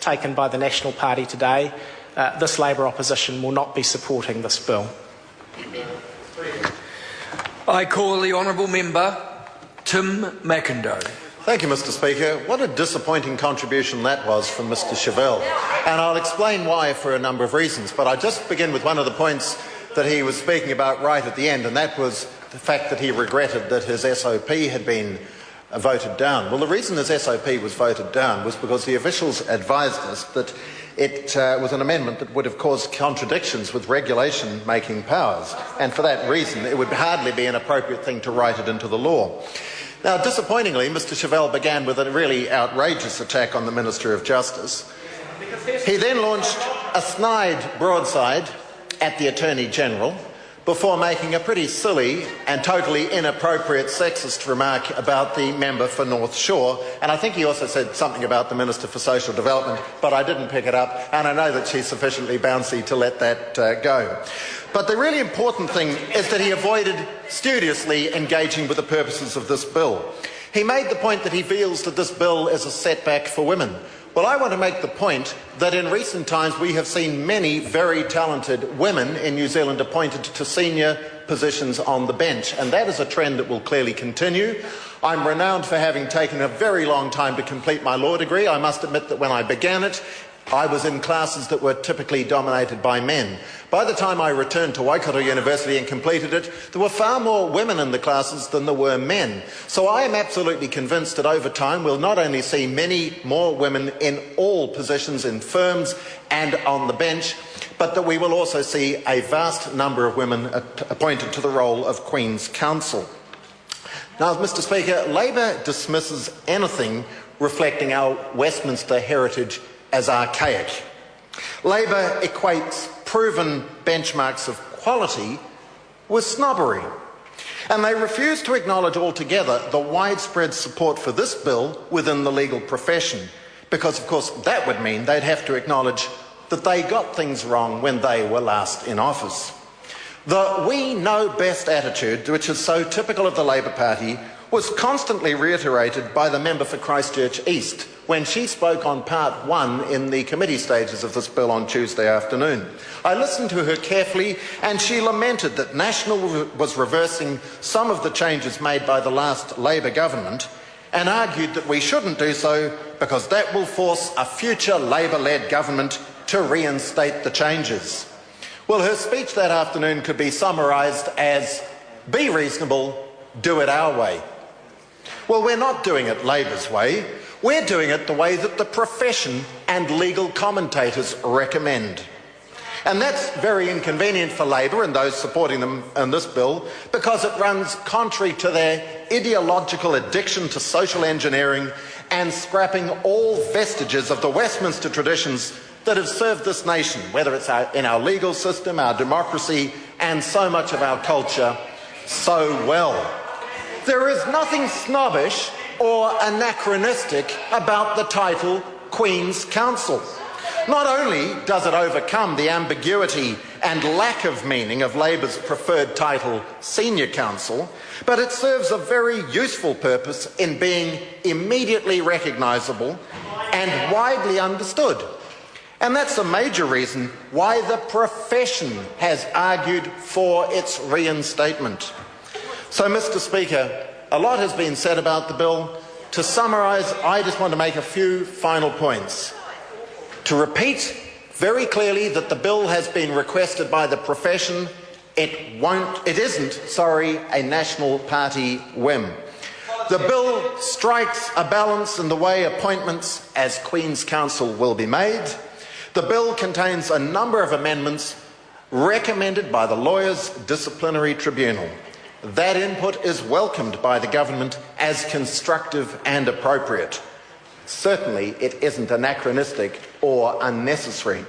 taken by the National Party today, this Labour opposition will not be supporting this bill. I call the honourable member Tim McIndoe. Thank you, Mr. Speaker. What a disappointing contribution that was from Mr. Chevelle. And I'll explain why for a number of reasons. But I'll just begin with one of the points that he was speaking about right at the end, and that was the fact that he regretted that his SOP had been voted down. Well, the reason his SOP was voted down was because the officials advised us that it was an amendment that would have caused contradictions with regulation-making powers. And for that reason, it would hardly be an appropriate thing to write it into the law. Now, disappointingly, Mr. Chevelle began with a really outrageous attack on the Minister of Justice. He then launched a snide broadside at the Attorney-General before making a pretty silly and totally inappropriate sexist remark about the member for North Shore. And I think he also said something about the Minister for Social Development, but I didn't pick it up, and I know that she's sufficiently bouncy to let that go. But the really important thing is that he avoided studiously engaging with the purposes of this bill. He made the point that he feels that this bill is a setback for women. Well, I want to make the point that in recent times we have seen many very talented women in New Zealand appointed to senior positions on the bench, and that is a trend that will clearly continue. I'm renowned for having taken a very long time to complete my law degree. I must admit that when I began it, I was in classes that were typically dominated by men. By the time I returned to Waikato University and completed it, there were far more women in the classes than there were men. So I am absolutely convinced that over time we'll not only see many more women in all positions in firms and on the bench, but that we will also see a vast number of women appointed to the role of Queen's Counsel. Now, Mr. Speaker, Labour dismisses anything reflecting our Westminster heritage as archaic. Labour equates proven benchmarks of quality with snobbery. And they refuse to acknowledge altogether the widespread support for this bill within the legal profession, because, of course, that would mean they'd have to acknowledge that they got things wrong when they were last in office. The we know best attitude, which is so typical of the Labour Party, was constantly reiterated by the member for Christchurch East when she spoke on part 1 in the committee stages of this bill on Tuesday afternoon. I listened to her carefully, and she lamented that National was reversing some of the changes made by the last Labour government, and argued that we shouldn't do so because that will force a future Labour-led government to reinstate the changes. Well, her speech that afternoon could be summarised as, be reasonable, do it our way. Well, we're not doing it Labour's way. We're doing it the way that the profession and legal commentators recommend. And that's very inconvenient for Labour and those supporting them in this bill, because it runs contrary to their ideological addiction to social engineering and scrapping all vestiges of the Westminster traditions that have served this nation, whether it's in our legal system, our democracy, and so much of our culture, so well. There is nothing snobbish or anachronistic about the title Queen's Counsel. Not only does it overcome the ambiguity and lack of meaning of Labour's preferred title, Senior Counsel, but it serves a very useful purpose in being immediately recognisable and widely understood. And that's a major reason why the profession has argued for its reinstatement. So, Mr. Speaker, a lot has been said about the bill. To summarise, I just want to make a few final points. To repeat very clearly that the bill has been requested by the profession. It isn't a National Party whim. The bill strikes a balance in the way appointments as Queen's Counsel will be made. The bill contains a number of amendments recommended by the Lawyers' Disciplinary Tribunal. That input is welcomed by the government as constructive and appropriate. Certainly, it isn't anachronistic or unnecessary.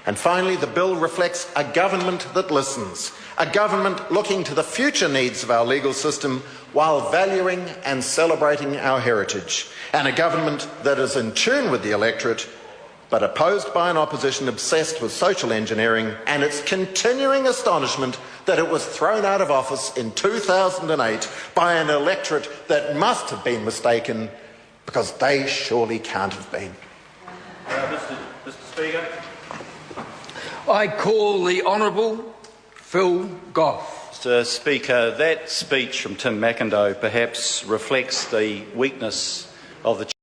And finally, the bill reflects a government that listens, a government looking to the future needs of our legal system while valuing and celebrating our heritage, and a government that is in tune with the electorate but opposed by an opposition obsessed with social engineering and its continuing astonishment that it was thrown out of office in 2008 by an electorate that must have been mistaken, because they surely can't have been. Mr. Speaker. I call the Honourable Phil Goff. Mr. Speaker, that speech from Tim McIndoe perhaps reflects the weakness of the